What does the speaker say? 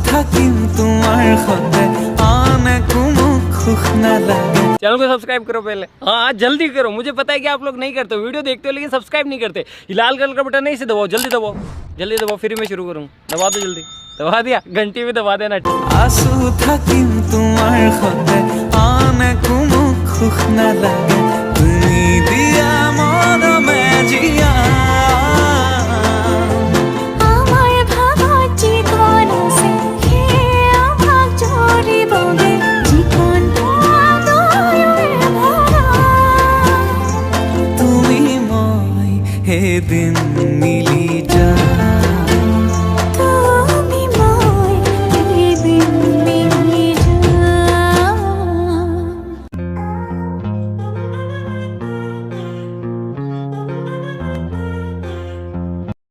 থাকিম তোমার হতে আনে কুমুক খুখ না লাগে। चैनल को सब्सक्राइब करो पहले, हाँ जल्दी करो। मुझे पता है कि आप लोग नहीं करते, वीडियो देखते हो लेकिन सब्सक्राइब नहीं करते। ये लाल कलर का बटन है, इसे दबाओ, जल्दी दबाओ, जल्दी दबाओ, फिर मैं शुरू करूँ। दबा दो जल्दी, दबा दिया, घंटी भी दबा देना। আসু থাকিম তোমার হতে আনে কুমুক খুখ না লাগে। তুমি দিয়া মরমে জিয়া আমায় ভাবা জীবন আছে হে আমাক জড়িবগে জীবনটা দয়ায় ভরা। তুমি মই হে দিন মিল